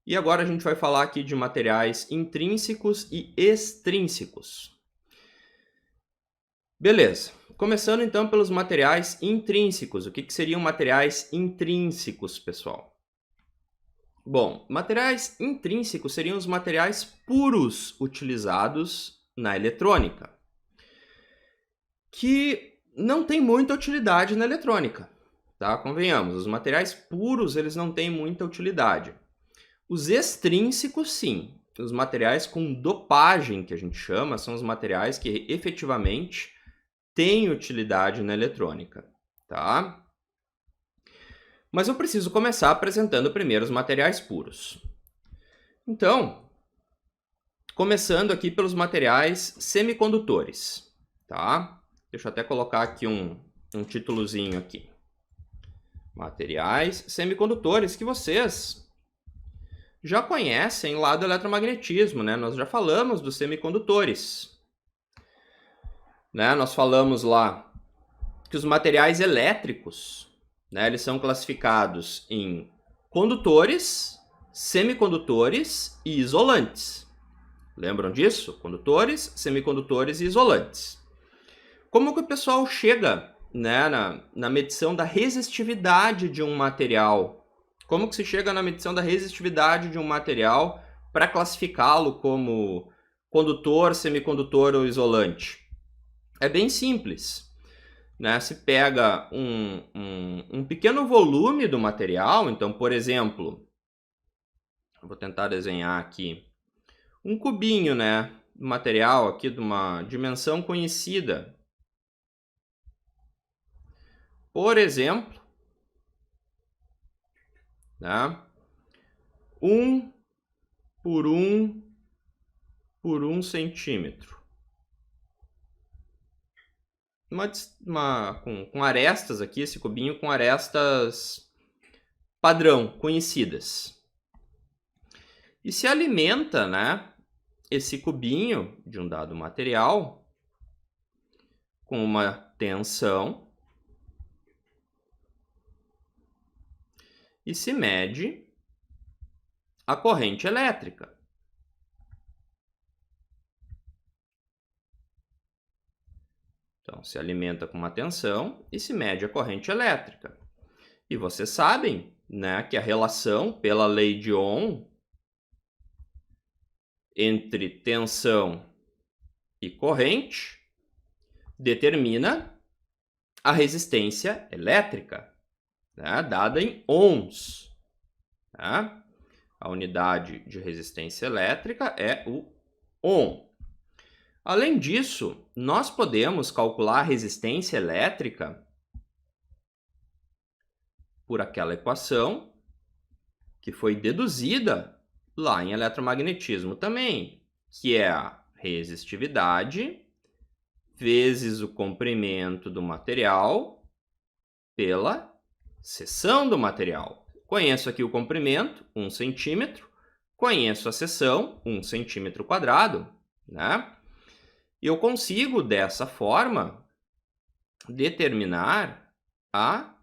E agora a gente vai falar aqui de materiais intrínsecos e extrínsecos. Beleza. Começando então pelos materiais intrínsecos. O que seriam materiais intrínsecos, pessoal? Bom, materiais intrínsecos seriam os materiais puros utilizados na eletrônica, que não tem muita utilidade na eletrônica, tá? Convenhamos, os materiais puros eles não têm muita utilidade. Os extrínsecos, sim. Os materiais com dopagem, que a gente chama, são os materiais que efetivamente têm utilidade na eletrônica, tá? Mas eu preciso começar apresentando primeiro os materiais puros. Então, começando aqui pelos materiais semicondutores, tá? Deixa eu até colocar aqui um títulozinho aqui. Materiais semicondutores que vocês já conhecem lá do eletromagnetismo, né? Nós já falamos dos semicondutores, né? Nós falamos lá que os materiais elétricos, né, eles são classificados em condutores, semicondutores e isolantes. Lembram disso? Condutores, semicondutores e isolantes. Como que o pessoal chega, né, na medição da resistividade de um material? Como que se chega na medição da resistividade de um material para classificá-lo como condutor, semicondutor ou isolante? É bem simples, né? Se pega um pequeno volume do material, então, por exemplo, eu vou tentar desenhar aqui um cubinho, né, do material aqui de uma dimensão conhecida. Por exemplo, né, 1 por 1 por 1 centímetro. Com arestas aqui, esse cubinho com arestas padrão, conhecidas. E se alimenta, né, esse cubinho de um dado material com uma tensão e se mede a corrente elétrica. Então, se alimenta com uma tensão e se mede a corrente elétrica. E vocês sabem, né, que a relação pela lei de Ohm entre tensão e corrente determina a resistência elétrica, né, dada em ohms. Né? A unidade de resistência elétrica é o ohm. Além disso, nós podemos calcular a resistência elétrica por aquela equação que foi deduzida lá em eletromagnetismo também, que é a resistividade vezes o comprimento do material pela seção do material. Conheço aqui o comprimento, 1 centímetro, conheço a seção, 1 centímetro quadrado, né? E eu consigo, dessa forma, determinar a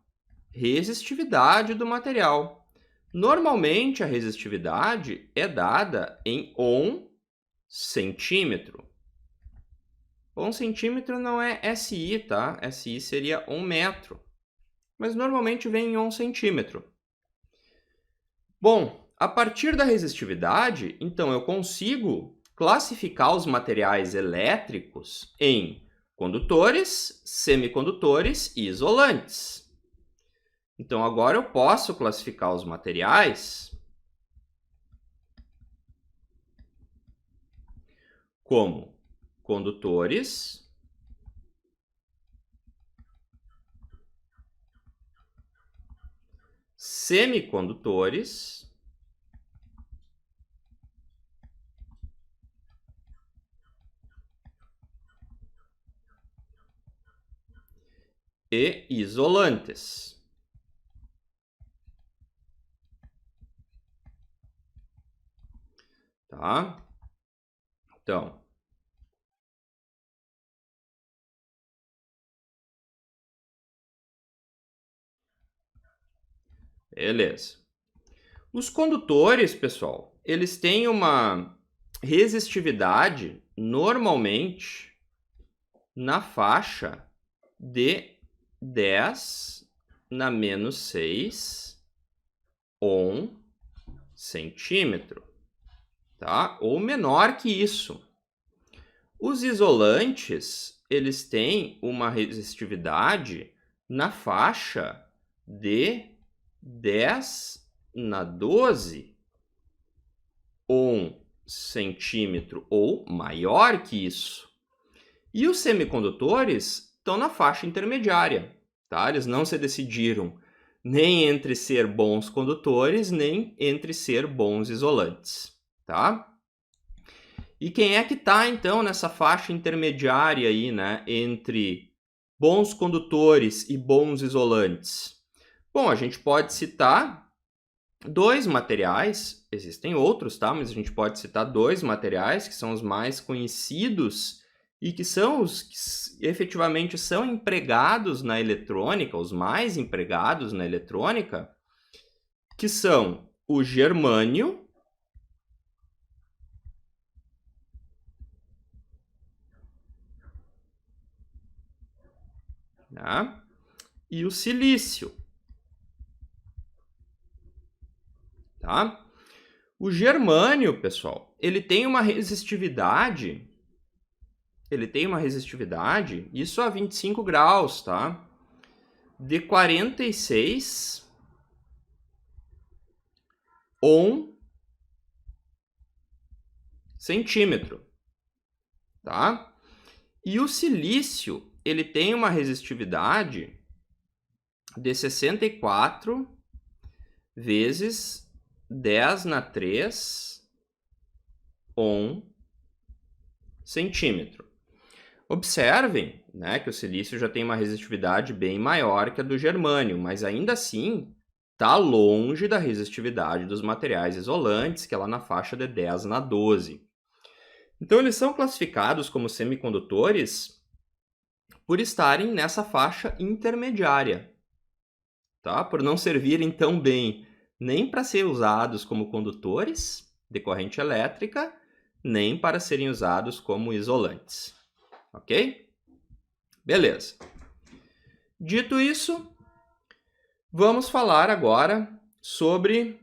resistividade do material. Normalmente, a resistividade é dada em ohm centímetro. Ohm centímetro não é SI, tá? SI seria ohm metro. Mas normalmente vem em ohm centímetro. Bom, a partir da resistividade, então eu consigo classificar os materiais elétricos em condutores, semicondutores e isolantes. Então agora eu posso classificar os materiais como condutores, semicondutores e isolantes. Tá? Então, beleza. Os condutores, pessoal, eles têm uma resistividade normalmente na faixa de 10 na menos 6 ohm centímetro, tá? Ou menor que isso. Os isolantes, eles têm uma resistividade na faixa de 10 na 12 ohm centímetro ou maior que isso. E os semicondutores estão na faixa intermediária, tá? Eles não se decidiram nem entre ser bons condutores, nem entre ser bons isolantes, tá? E quem é que está, então, nessa faixa intermediária aí, né, entre bons condutores e bons isolantes? Bom, a gente pode citar dois materiais, existem outros, tá? Mas a gente pode citar dois materiais que são os mais conhecidos e que são os que efetivamente são empregados na eletrônica, os mais empregados na eletrônica, que são o germânio, né? E o silício, tá? O germânio, pessoal, ele tem uma resistividade, isso a 25 graus, tá? De 46 ohm centímetro, tá? E o silício, ele tem uma resistividade de 64 vezes 10 na 3 ohm centímetro. Observem, né, que o silício já tem uma resistividade bem maior que a do germânio, mas ainda assim está longe da resistividade dos materiais isolantes, que é lá na faixa de 10 na 12. Então, eles são classificados como semicondutores por estarem nessa faixa intermediária, tá? Por não servirem tão bem nem para ser usados como condutores de corrente elétrica, nem para serem usados como isolantes, ok? Beleza. Dito isso, vamos falar agora sobre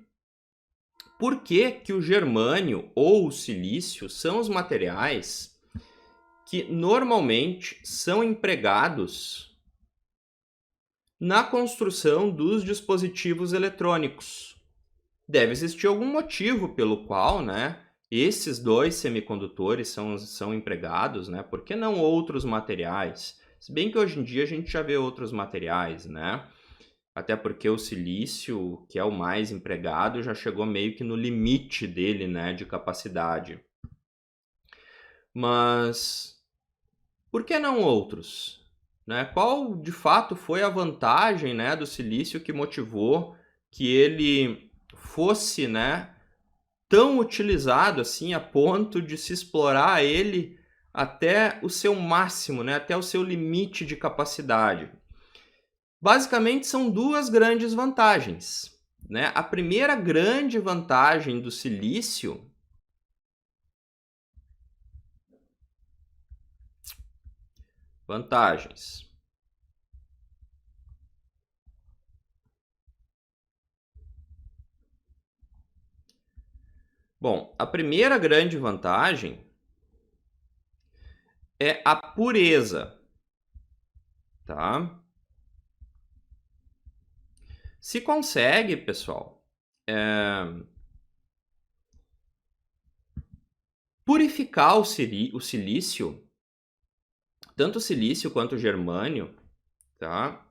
por que o germânio ou o silício são os materiais que normalmente são empregados na construção dos dispositivos eletrônicos. Deve existir algum motivo pelo qual, né, esses dois semicondutores são empregados, né? Por que não outros materiais? Se bem que hoje em dia a gente já vê outros materiais, né? Até porque o silício, que é o mais empregado, já chegou meio que no limite dele, né, de capacidade. Mas por que não outros? Né? Qual de fato foi a vantagem, né, do silício que motivou que ele fosse, né, tão utilizado assim a ponto de se explorar ele até o seu máximo, né, até o seu limite de capacidade? Basicamente são duas grandes vantagens, né? A primeira grande vantagem do silício vantagens. Bom, a primeira grande vantagem é a pureza, tá? Se consegue, pessoal, purificar o silício, tanto o silício quanto o germânio, tá?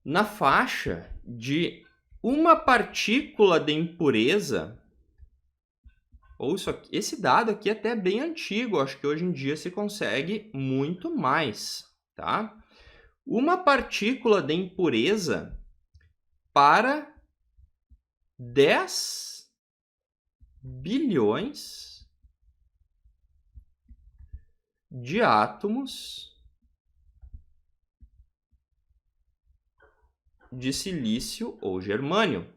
Na faixa de uma partícula de impureza, ou esse dado aqui é até bem antigo, acho que hoje em dia se consegue muito mais, tá? Uma partícula de impureza para 10 bilhões de átomos de silício ou germânio,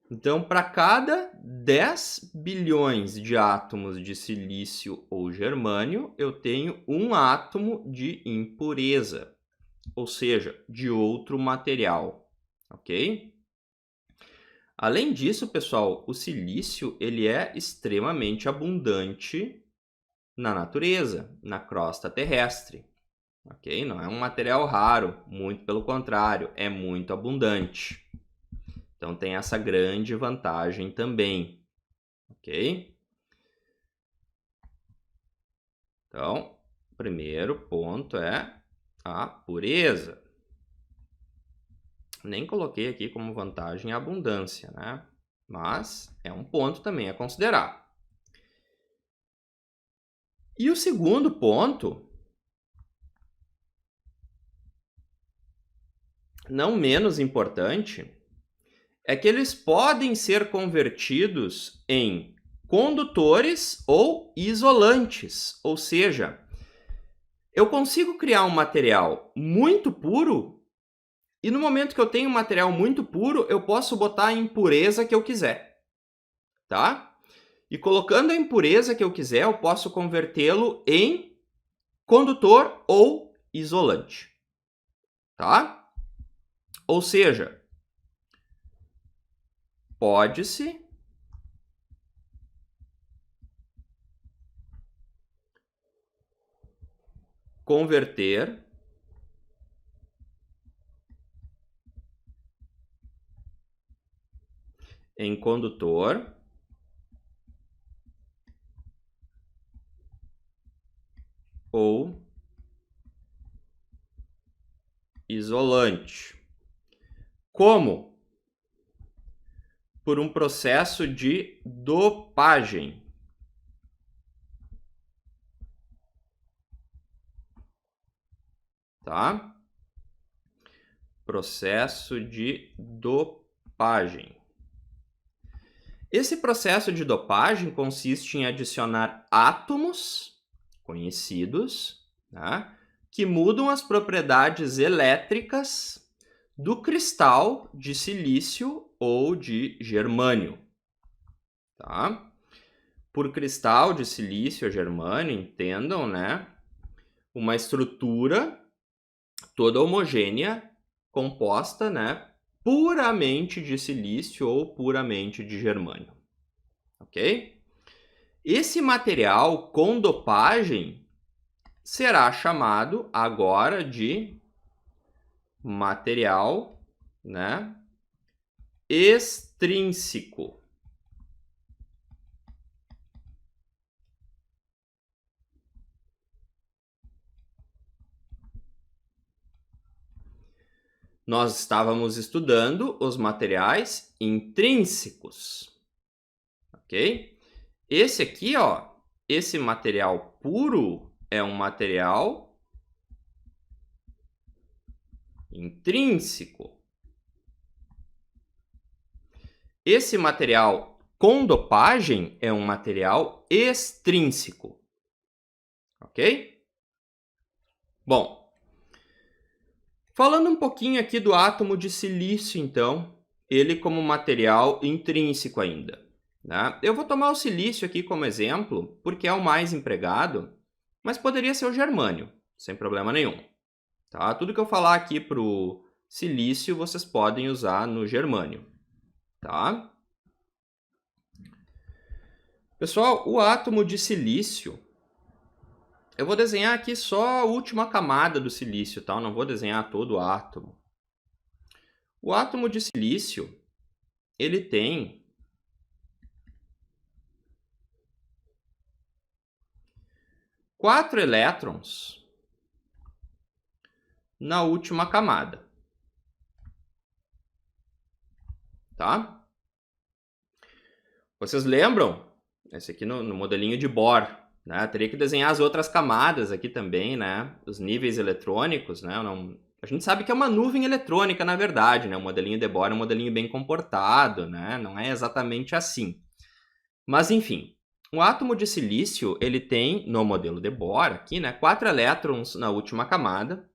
Então, para cada 10 bilhões de átomos de silício ou germânio, eu tenho um átomo de impureza, ou seja, de outro material, ok? Além disso, pessoal, o silício ele é extremamente abundante na natureza, na crosta terrestre, ok? Não é um material raro, muito pelo contrário, é muito abundante. Então tem essa grande vantagem também, ok? Então, o primeiro ponto é a pureza. Nem coloquei aqui como vantagem a abundância, né? Mas é um ponto também a considerar. E o segundo ponto, não menos importante, é que eles podem ser convertidos em condutores ou isolantes, ou seja, eu consigo criar um material muito puro e no momento que eu tenho um material muito puro, eu posso botar a impureza que eu quiser, tá? E colocando a impureza que eu quiser, eu posso convertê-lo em condutor ou isolante, tá? Ou seja, pode-se converter em condutor ou isolante. Como? Por um processo de dopagem. Tá? Processo de dopagem. Esse processo de dopagem consiste em adicionar átomos conhecidos, né, que mudam as propriedades elétricas do cristal de silício ou de germânio. Tá? Por cristal de silício ou germânio, entendam, né, uma estrutura toda homogênea, composta, né, puramente de silício ou puramente de germânio, ok? Esse material com dopagem será chamado agora de material, né, extrínseco. Nós estávamos estudando os materiais intrínsecos, ok? Esse aqui, ó, esse material puro é um material intrínseco. Esse material com dopagem é um material extrínseco, ok? Bom, falando um pouquinho aqui do átomo de silício, então, ele como material intrínseco ainda, né? Eu vou tomar o silício aqui como exemplo, porque é o mais empregado, mas poderia ser o germânio, sem problema nenhum, tá? Tudo que eu falar aqui para o silício, vocês podem usar no germânio, tá? Pessoal, o átomo de silício, eu vou desenhar aqui só a última camada do silício, tá? Eu não vou desenhar todo o átomo. O átomo de silício, ele tem 4 elétrons na última camada, tá? Vocês lembram? Esse aqui no modelinho de Bohr, né? Teria que desenhar as outras camadas aqui também, né? Os níveis eletrônicos, né? A gente sabe que é uma nuvem eletrônica, na verdade, né? O modelinho de Bohr é um modelinho bem comportado, né? Não é exatamente assim. Mas, enfim, o átomo de silício, ele tem, no modelo de Bohr aqui, né? 4 elétrons na última camada.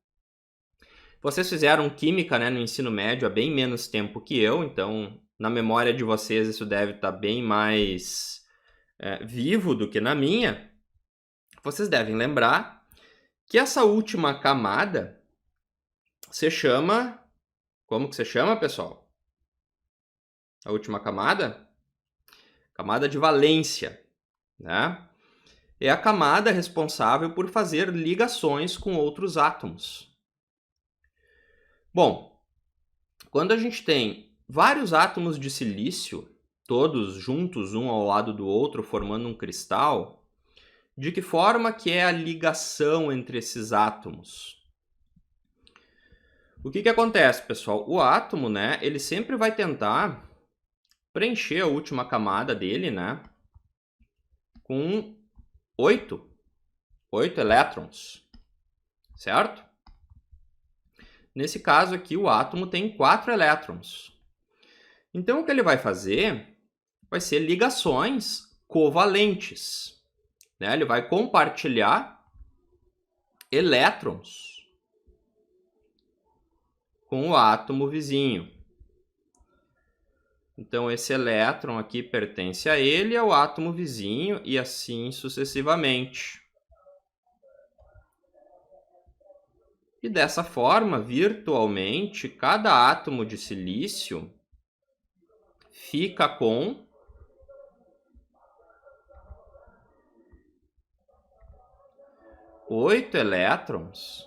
Vocês fizeram química, né, no ensino médio há bem menos tempo que eu, então na memória de vocês isso deve estar bem mais vivo do que na minha, vocês devem lembrar que essa última camada se chama... Como que se chama, pessoal? A última camada? Camada de valência, né? É a camada responsável por fazer ligações com outros átomos. Bom, quando a gente tem vários átomos de silício, todos juntos, um ao lado do outro, formando um cristal, de que forma que é a ligação entre esses átomos? O que acontece, pessoal? O átomo, né, ele sempre vai tentar preencher a última camada dele, né, com 8 elétrons, certo? Nesse caso aqui, o átomo tem 4 elétrons. Então, o que ele vai fazer vai ser ligações covalentes, né? Ele vai compartilhar elétrons com o átomo vizinho. Então, esse elétron aqui pertence a ele, ao átomo vizinho, e assim sucessivamente. E dessa forma, virtualmente, cada átomo de silício fica com 8 elétrons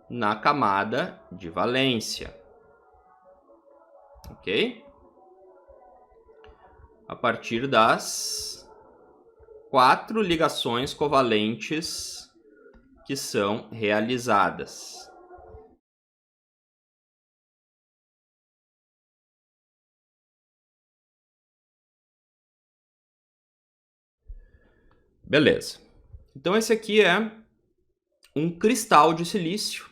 na camada de valência. Ok? A partir das 4 ligações covalentes que são realizadas. Beleza. Então esse aqui é um cristal de silício.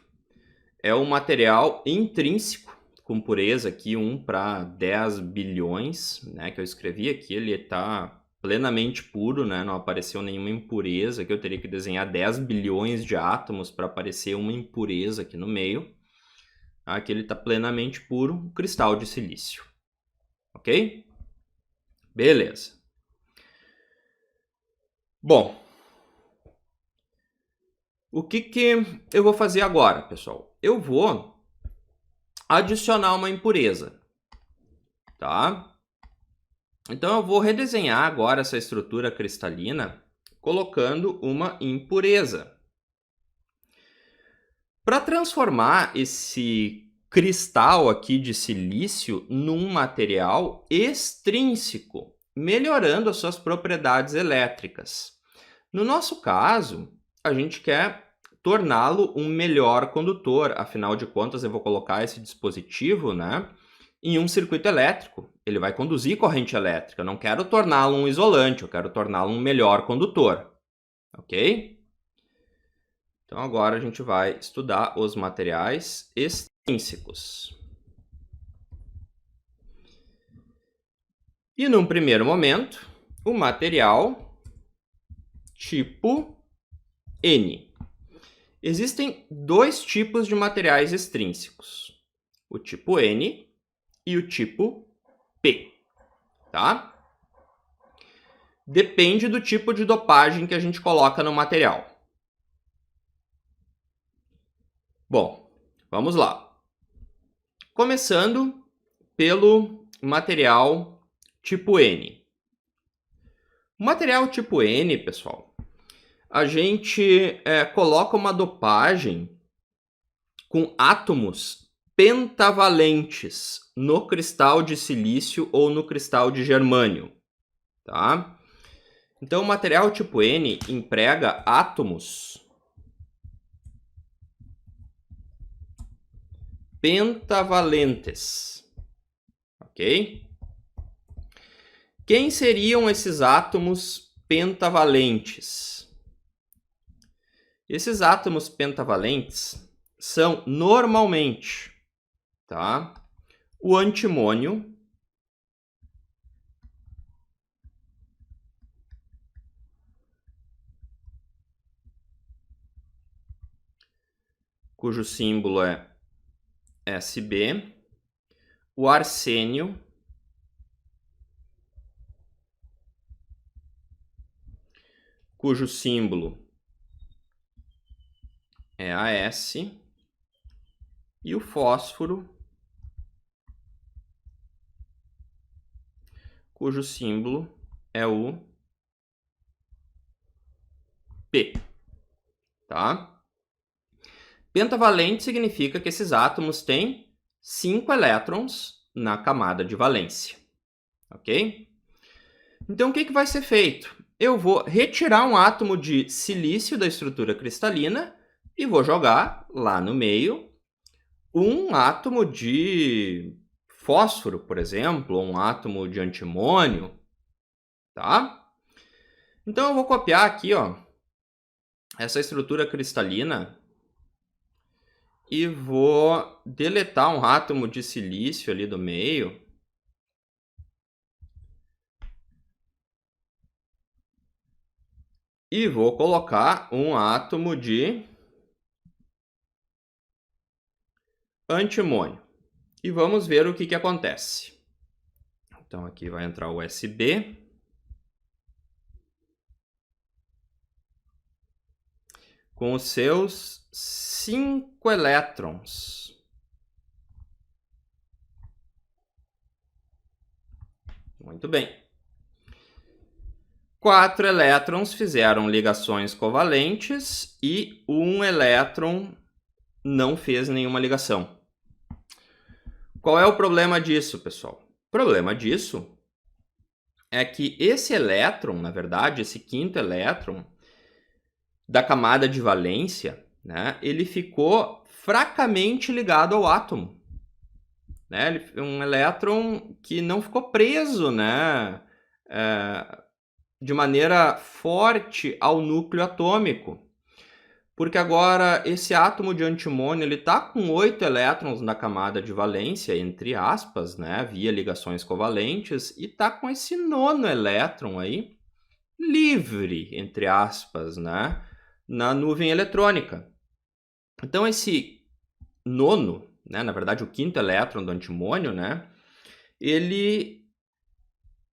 É um material intrínseco, com pureza aqui 1 para 10 bilhões, né, que eu escrevi aqui, ele está plenamente puro, né, não apareceu nenhuma impureza, que eu teria que desenhar 10 bilhões de átomos para aparecer uma impureza aqui no meio. Aqui ele está plenamente puro, um cristal de silício. Ok? Beleza. Bom, o que eu vou fazer agora, pessoal? Eu vou adicionar uma impureza, tá? Então eu vou redesenhar agora essa estrutura cristalina colocando uma impureza. Para transformar esse cristal aqui de silício num material extrínseco, melhorando as suas propriedades elétricas. No nosso caso, a gente quer torná-lo um melhor condutor, afinal de contas eu vou colocar esse dispositivo, né, em um circuito elétrico. Ele vai conduzir corrente elétrica, eu não quero torná-lo um isolante, eu quero torná-lo um melhor condutor, ok? Então agora a gente vai estudar os materiais extrínsecos. E num primeiro momento, o material tipo N. Existem dois tipos de materiais extrínsecos, o tipo N e o tipo P, tá? Depende do tipo de dopagem que a gente coloca no material. Bom, vamos lá. Começando pelo material tipo N. O material tipo N, pessoal, a gente coloca uma dopagem com átomos pentavalentes no cristal de silício ou no cristal de germânio, tá? Então, o material tipo N emprega átomos pentavalentes, ok? Quem seriam esses átomos pentavalentes? Esses átomos pentavalentes são normalmente, tá, o antimônio, cujo símbolo é Sb, o arsênio, cujo símbolo é AS, e o fósforo, cujo símbolo é o P, tá? Pentavalente significa que esses átomos têm 5 elétrons na camada de valência, ok? Então, o que vai ser feito? Eu vou retirar um átomo de silício da estrutura cristalina e vou jogar lá no meio um átomo de fósforo, por exemplo, ou um átomo de antimônio, tá? Então, eu vou copiar aqui, ó, essa estrutura cristalina e vou deletar um átomo de silício ali do meio. E vou colocar um átomo de antimônio. E vamos ver o que acontece. Então, aqui vai entrar o USB. Com os seus 5 elétrons. Muito bem. 4 elétrons fizeram ligações covalentes e um elétron não fez nenhuma ligação. Qual é o problema disso, pessoal? O problema disso é que esse elétron, na verdade, esse quinto elétron da camada de valência, né, ele ficou fracamente ligado ao átomo. Né? Um elétron que não ficou preso, né, de maneira forte ao núcleo atômico. Porque agora esse átomo de antimônio está com 8 elétrons na camada de valência, entre aspas, né, via ligações covalentes, e está com esse 9º elétron aí, livre, entre aspas, né, na nuvem eletrônica. Então esse 9º, né, na verdade o 5º elétron do antimônio, né, ele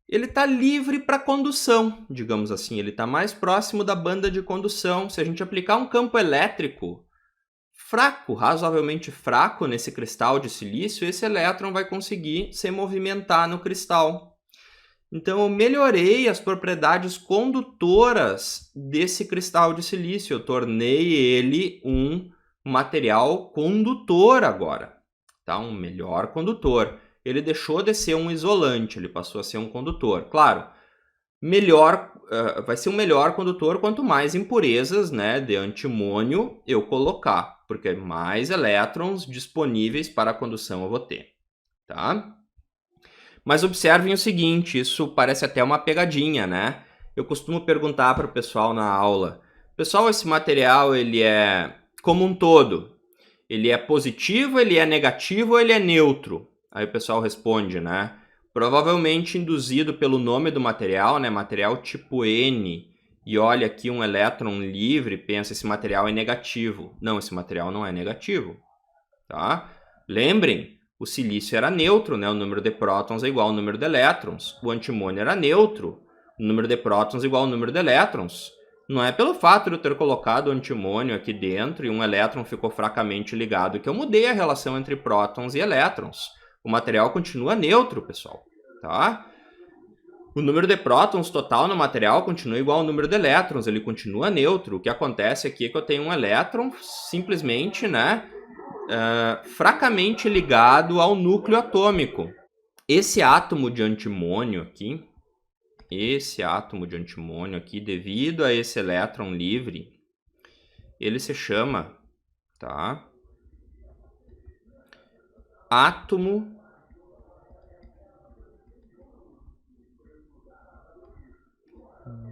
está livre para condução, digamos assim. Ele está mais próximo da banda de condução. Se a gente aplicar um campo elétrico fraco, razoavelmente fraco nesse cristal de silício, esse elétron vai conseguir se movimentar no cristal. Então eu melhorei as propriedades condutoras desse cristal de silício. Eu tornei ele um material condutor agora, tá? Um melhor condutor. Ele deixou de ser um isolante, ele passou a ser um condutor. Claro, vai ser um melhor condutor quanto mais impurezas, né, de antimônio eu colocar, porque mais elétrons disponíveis para a condução eu vou ter, tá? Mas observem o seguinte, isso parece até uma pegadinha, né? Eu costumo perguntar para o pessoal na aula, pessoal, esse material ele é como um todo, ele é positivo, ele é negativo ou ele é neutro? Aí o pessoal responde, né? Provavelmente induzido pelo nome do material, né? Material tipo N. E olha aqui um elétron livre, pensa, esse material é negativo. Não, esse material não é negativo, tá? Lembrem, o silício era neutro, né? O número de prótons é igual ao número de elétrons. O antimônio era neutro, o número de prótons é igual ao número de elétrons. Não é pelo fato de eu ter colocado o antimônio aqui dentro e um elétron ficou fracamente ligado que eu mudei a relação entre prótons e elétrons. O material continua neutro, pessoal, tá? O número de prótons total no material continua igual ao número de elétrons, ele continua neutro. O que acontece aqui é que eu tenho um elétron simplesmente, né, fracamente ligado ao núcleo atômico. Esse átomo de antimônio aqui, devido a esse elétron livre, ele se chama, tá, átomo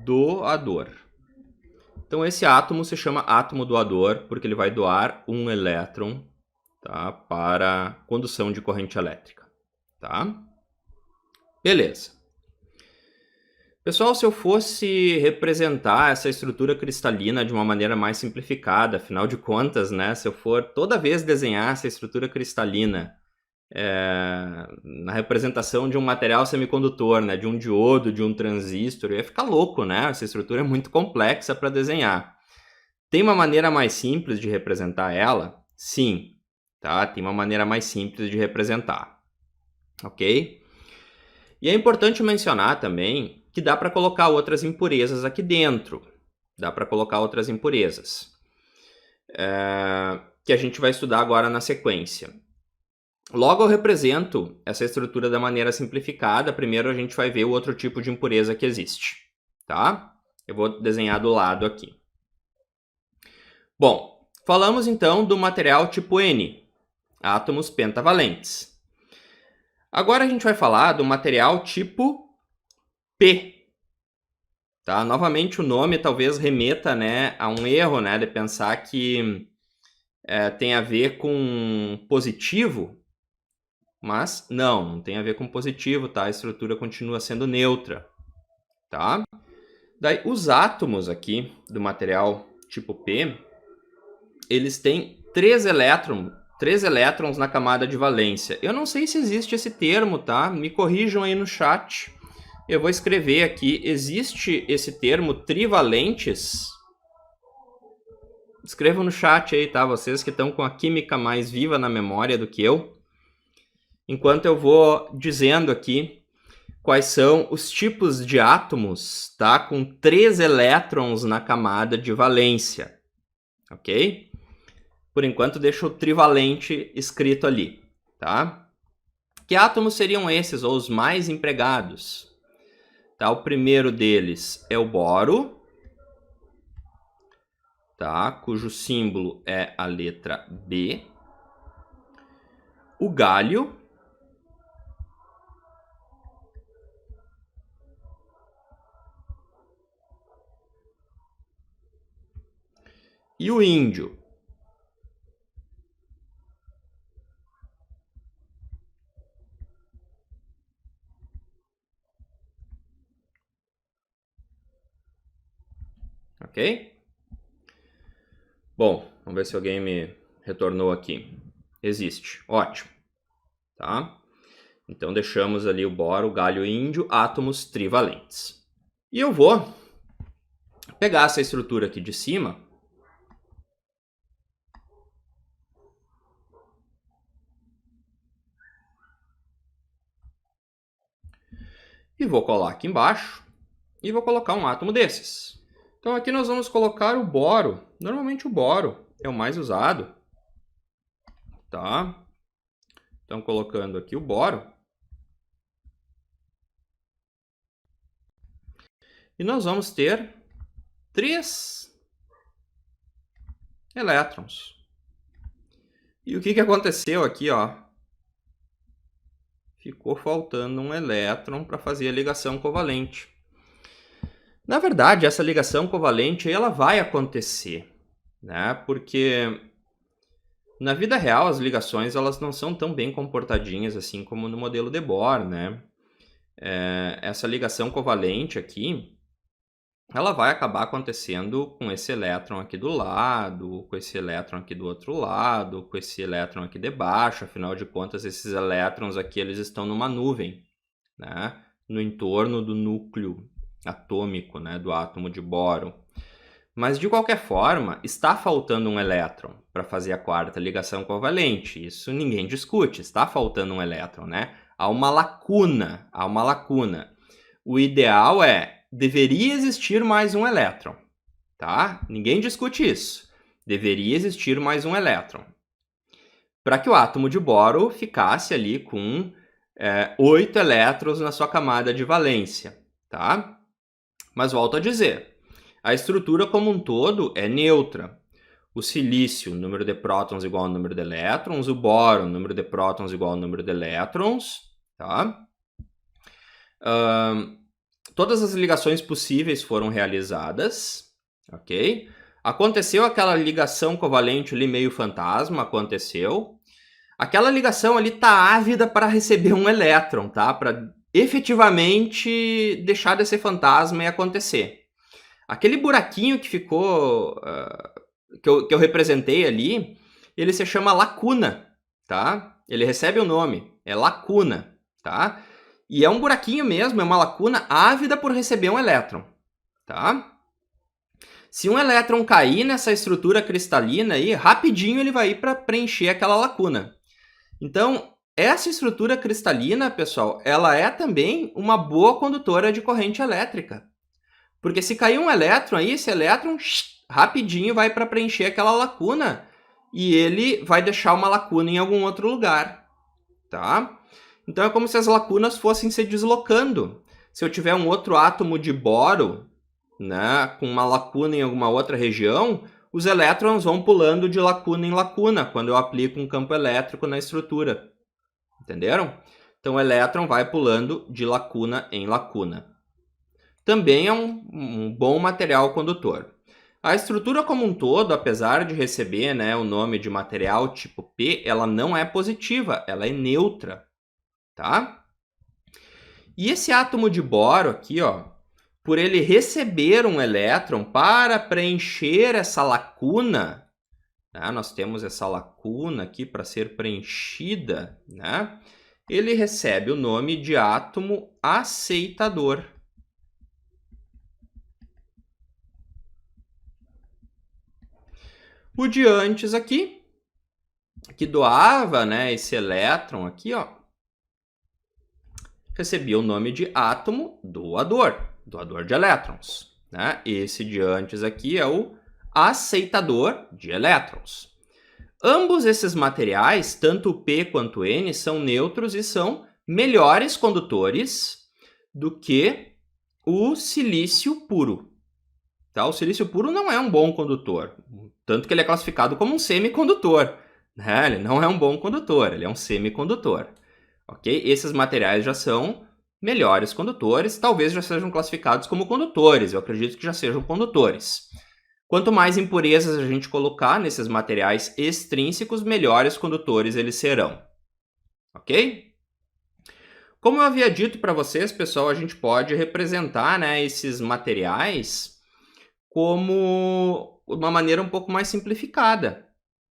doador. Então esse átomo se chama átomo doador porque ele vai doar um elétron, tá, para condução de corrente elétrica, tá? Beleza. Pessoal, se eu fosse representar essa estrutura cristalina de uma maneira mais simplificada, afinal de contas, né, se eu for toda vez desenhar essa estrutura cristalina na representação de um material semicondutor, né, de um diodo, de um transistor, ia ficar louco, né? Essa estrutura é muito complexa para desenhar. Tem uma maneira mais simples de representar ela? Sim, tá? Tem uma maneira mais simples de representar, ok? E é importante mencionar também que dá para colocar outras impurezas aqui dentro. Dá para colocar outras impurezas, que a gente vai estudar agora na sequência. Logo eu represento essa estrutura da maneira simplificada. Primeiro a gente vai ver o outro tipo de impureza que existe, tá? Eu vou desenhar do lado aqui. Bom, falamos então do material tipo N, átomos pentavalentes. Agora a gente vai falar do material tipo P. Tá? Novamente o nome talvez remeta, né, a um erro, né, de pensar que tem a ver com positivo, mas não tem a ver com positivo, tá? A estrutura continua sendo neutra, tá? Daí os átomos aqui do material tipo P, eles têm 3 elétrons na camada de valência. Eu não sei se existe esse termo, tá? Me corrijam aí no chat. Eu vou escrever aqui, existe esse termo trivalentes? Escrevam no chat aí, tá? Vocês que estão com a química mais viva na memória do que eu. Enquanto eu vou dizendo aqui quais são os tipos de átomos, tá? Com 3 elétrons na camada de valência, ok? Por enquanto deixo o trivalente escrito ali, tá? Que átomos seriam esses, ou os mais empregados? Tá? O primeiro deles é o boro, tá? Cujo símbolo é a letra B. O gálio, e o índio. Ok? Bom, vamos ver se alguém me retornou aqui. Existe. Ótimo. Tá? Então deixamos ali o boro, o gálio e o índio, átomos trivalentes. E eu vou pegar essa estrutura aqui de cima e vou colar aqui embaixo e vou colocar um átomo desses. Então aqui nós vamos colocar o boro. Normalmente o boro é o mais usado, tá? Então colocando aqui o boro. E nós vamos ter 3 elétrons. E o que aconteceu aqui, ó? Ficou faltando um elétron para fazer a ligação covalente. Na verdade, essa ligação covalente ela vai acontecer, né? Porque na vida real as ligações elas não são tão bem comportadinhas assim como no modelo de Bohr, né? Essa ligação covalente aqui, ela vai acabar acontecendo com esse elétron aqui do lado, com esse elétron aqui do outro lado, com esse elétron aqui de baixo. Afinal de contas, esses elétrons aqui eles estão numa nuvem, né? No entorno do núcleo atômico, né, do átomo de boro. Mas de qualquer forma, está faltando um elétron para fazer a quarta ligação covalente. Isso ninguém discute, está faltando um elétron, né? Há uma lacuna. O ideal deveria existir mais um elétron, tá? Ninguém discute isso. Deveria existir mais um elétron. Para que o átomo de boro ficasse ali com 8 elétrons na sua camada de valência, tá? Mas volto a dizer, a estrutura como um todo é neutra. O silício, número de prótons igual ao número de elétrons. O boro, número de prótons igual ao número de elétrons. Tá? Todas as ligações possíveis foram realizadas. Ok? Aconteceu aquela ligação covalente ali meio fantasma, aconteceu. Aquela ligação ali tá ávida para receber um elétron, tá? Para efetivamente deixar de ser fantasma e acontecer. Aquele buraquinho que ficou, que eu representei ali, ele se chama lacuna, tá? Ele recebe o nome, é lacuna, tá? E é um buraquinho mesmo, é uma lacuna ávida por receber um elétron, tá? Se um elétron cair nessa estrutura cristalina aí, rapidinho ele vai ir para preencher aquela lacuna. Então, essa estrutura cristalina, pessoal, ela é também uma boa condutora de corrente elétrica. Porque se cair um elétron aí, esse elétron rapidinho vai para preencher aquela lacuna e ele vai deixar uma lacuna em algum outro lugar, tá? Então é como se as lacunas fossem se deslocando. Se eu tiver um outro átomo de boro, né, com uma lacuna em alguma outra região, os elétrons vão pulando de lacuna em lacuna quando eu aplico um campo elétrico na estrutura. Entenderam? Então o elétron vai pulando de lacuna em lacuna. Também é um bom material condutor. A estrutura como um todo, apesar de receber, né, o nome de material tipo P, ela não é positiva, ela é neutra, tá? E esse átomo de boro aqui, ó, por ele receber um elétron para preencher essa lacuna, né, nós temos essa lacuna aqui para ser preenchida, né? Ele recebe o nome de átomo aceitador. O de antes aqui, que doava, né, esse elétron aqui, ó, recebia o nome de átomo doador, doador de elétrons, né? Esse de antes aqui é o aceitador de elétrons. Ambos esses materiais, tanto o P quanto o N, são neutros e são melhores condutores do que o silício puro. Tá? O silício puro não é um bom condutor, tanto que ele é classificado como um semicondutor. Né? Ele não é um bom condutor, ele é um semicondutor. Okay? Esses materiais já são melhores condutores, talvez já sejam classificados como condutores, eu acredito que já sejam condutores. Quanto mais impurezas a gente colocar nesses materiais extrínsecos, melhores condutores eles serão. Ok? Como eu havia dito para vocês, pessoal, a gente pode representar, né, esses materiais como uma maneira um pouco mais simplificada.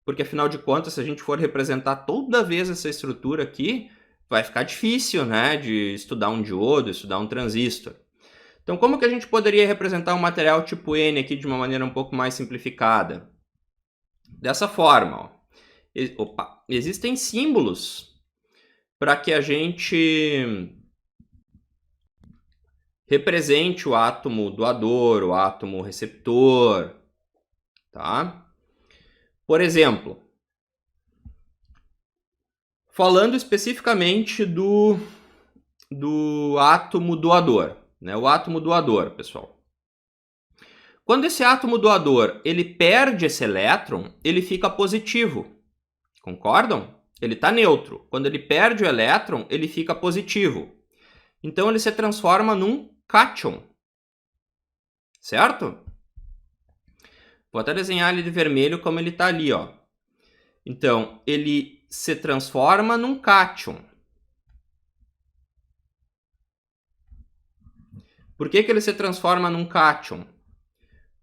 Porque, afinal de contas, se a gente for representar toda vez essa estrutura aqui, vai ficar difícil, né, de estudar um diodo, estudar um transistor. Então, como que a gente poderia representar um material tipo N aqui de uma maneira um pouco mais simplificada? Dessa forma, ó. Existem símbolos para que a gente represente o átomo doador, o átomo receptor, tá? Por exemplo, falando especificamente do átomo doador, né? O átomo doador, pessoal. Quando esse átomo doador ele perde esse elétron, ele fica positivo. Concordam? Ele está neutro. Quando ele perde o elétron, ele fica positivo. Então ele se transforma num cátion. Certo? Vou até desenhar ele de vermelho como ele está ali, ó. Então, ele se transforma num cátion. Por que ele se transforma num cátion?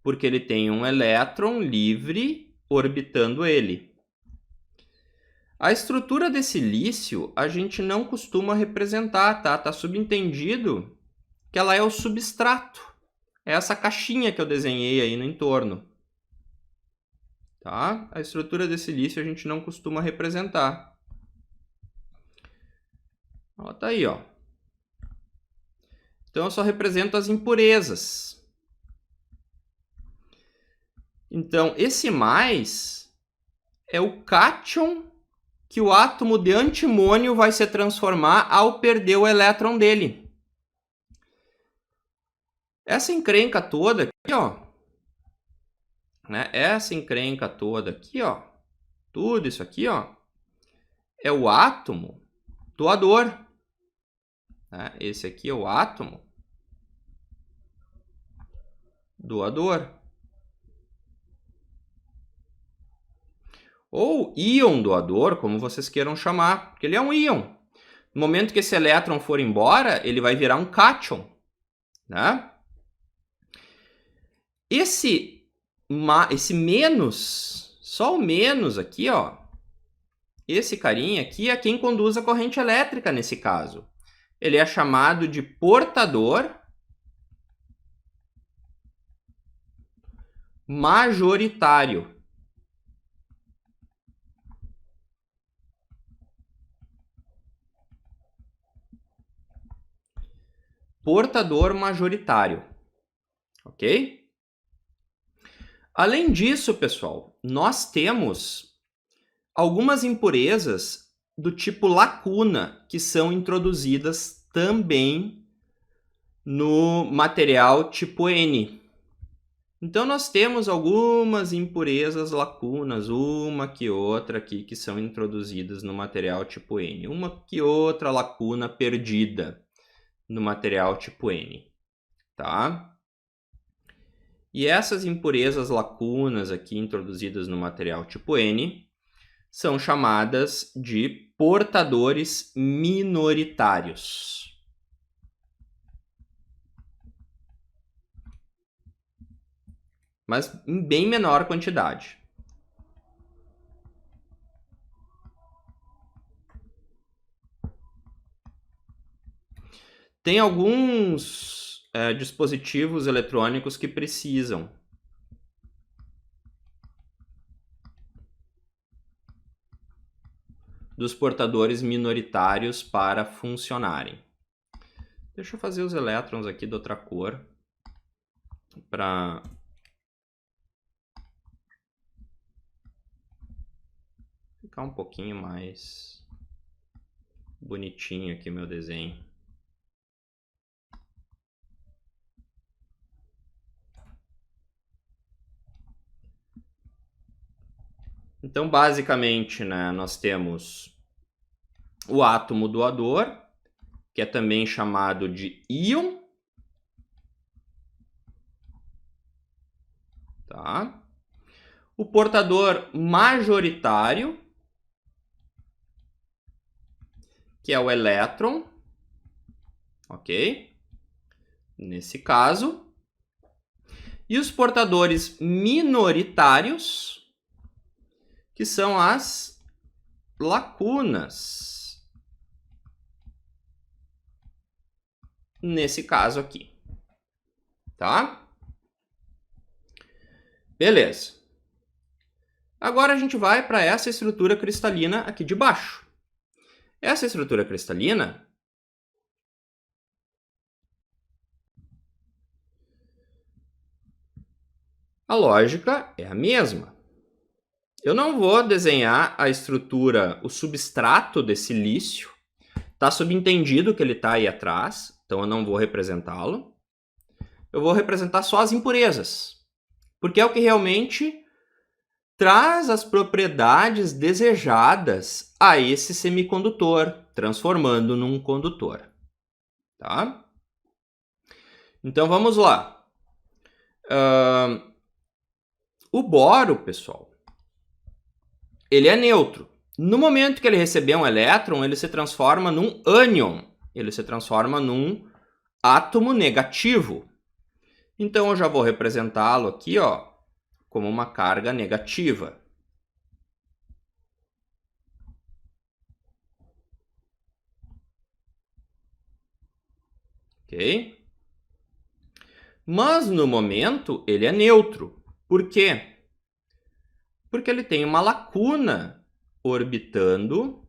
Porque ele tem um elétron livre orbitando ele. A estrutura desse silício a gente não costuma representar, tá? Tá subentendido que ela é o substrato. É essa caixinha que eu desenhei aí no entorno. Tá? A estrutura desse silício a gente não costuma representar. Ó, tá aí, ó. Então eu só represento as impurezas. Então esse mais é o cátion que o átomo de antimônio vai se transformar ao perder o elétron dele. Essa encrenca toda aqui, ó, né? Essa encrenca toda aqui, ó, tudo isso aqui, ó, é o átomo doador. Né? Esse aqui é o átomo doador. Ou íon doador, como vocês queiram chamar, porque ele é um íon. No momento que esse elétron for embora, ele vai virar um cátion. Né? Esse menos, só o menos aqui, ó, esse carinha aqui é quem conduz a corrente elétrica nesse caso. Ele é chamado de portador majoritário. Portador majoritário, ok? Além disso, pessoal, nós temos algumas impurezas do tipo lacuna que são introduzidas também no material tipo N. Então nós temos algumas impurezas lacunas, uma que outra aqui, que são introduzidas no material tipo N. Uma que outra lacuna perdida no material tipo N, tá? E essas impurezas lacunas aqui introduzidas no material tipo N são chamadas de portadores minoritários. Mas em bem menor quantidade. Tem alguns dispositivos eletrônicos que precisam dos portadores minoritários para funcionarem. Deixa eu fazer os elétrons aqui de outra cor para ficar um pouquinho mais bonitinho aqui meu desenho. Então, basicamente, né, nós temos o átomo doador, que é também chamado de íon. Tá? O portador majoritário, que é o elétron, ok? Nesse caso. E os portadores minoritários, que são as lacunas. Nesse caso aqui. Tá? Beleza. Agora a gente vai para essa estrutura cristalina aqui de baixo. Essa estrutura cristalina a lógica é a mesma. Eu não vou desenhar a estrutura, o substrato desse silício. Está subentendido que ele está aí atrás, então eu não vou representá-lo. Eu vou representar só as impurezas, porque é o que realmente traz as propriedades desejadas a esse semicondutor, transformando num condutor. Tá? Então vamos lá. O boro, pessoal, ele é neutro. No momento que ele receber um elétron, ele se transforma num ânion. Ele se transforma num átomo negativo. Então eu já vou representá-lo aqui, ó, como uma carga negativa. Ok? Mas no momento ele é neutro. Por quê? Porque ele tem uma lacuna orbitando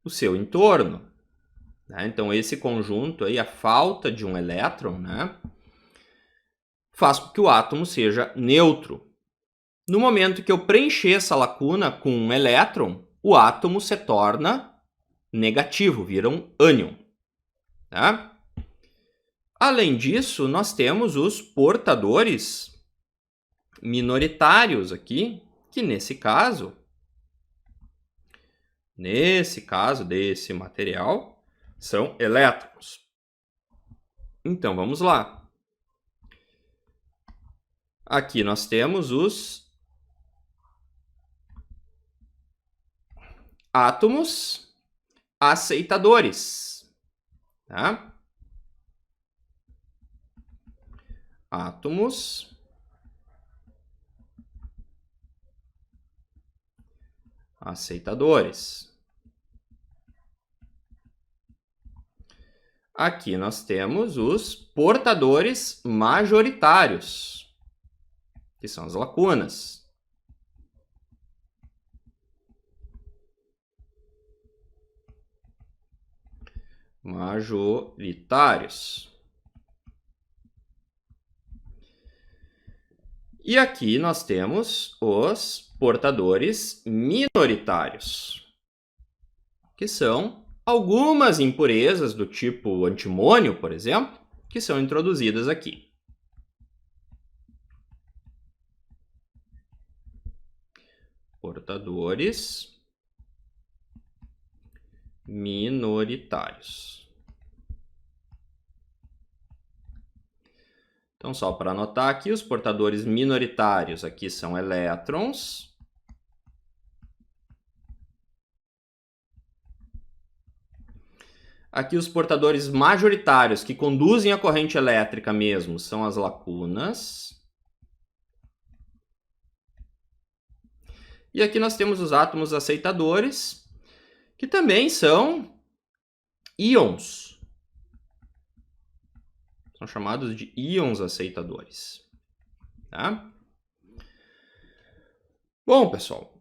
o seu entorno. Né? Então esse conjunto aí, a falta de um elétron, né, faz com que o átomo seja neutro. No momento que eu preencher essa lacuna com um elétron, o átomo se torna negativo, vira um ânion. Tá? Além disso, nós temos os portadores minoritários aqui, que nesse caso desse material, são elétrons. Então vamos lá. Aqui nós temos os átomos aceitadores. Tá? Átomos aceitadores. Aqui nós temos os portadores majoritários, que são as lacunas. Majoritários. E aqui nós temos os portadores minoritários, que são algumas impurezas do tipo antimônio, por exemplo, que são introduzidas aqui. Portadores minoritários. Então, só para anotar aqui, os portadores minoritários aqui são elétrons. Aqui os portadores majoritários, que conduzem a corrente elétrica mesmo, são as lacunas. E aqui nós temos os átomos aceitadores, que também são íons. São chamados de íons aceitadores. Tá? Bom, pessoal,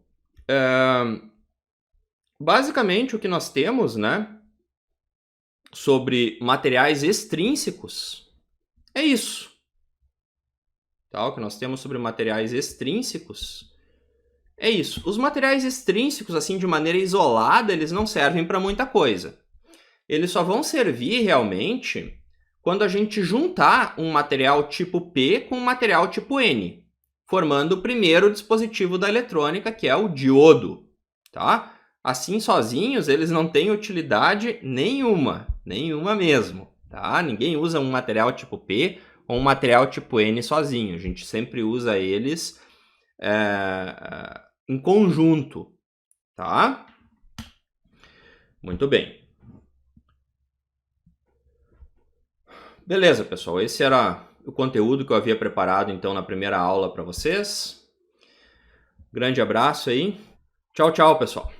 basicamente o que nós temos, né, sobre materiais extrínsecos é isso. Tá? O que nós temos sobre materiais extrínsecos é isso. Os materiais extrínsecos, assim, de maneira isolada, eles não servem para muita coisa. Eles só vão servir realmente quando a gente juntar um material tipo P com um material tipo N, formando o primeiro dispositivo da eletrônica, que é o diodo. Tá? Assim, sozinhos, eles não têm utilidade nenhuma mesmo. Tá? Ninguém usa um material tipo P ou um material tipo N sozinho. A gente sempre usa eles em conjunto. Tá? Muito bem. Beleza, pessoal. Esse era o conteúdo que eu havia preparado, então, na primeira aula para vocês. Grande abraço aí. Tchau, tchau, pessoal.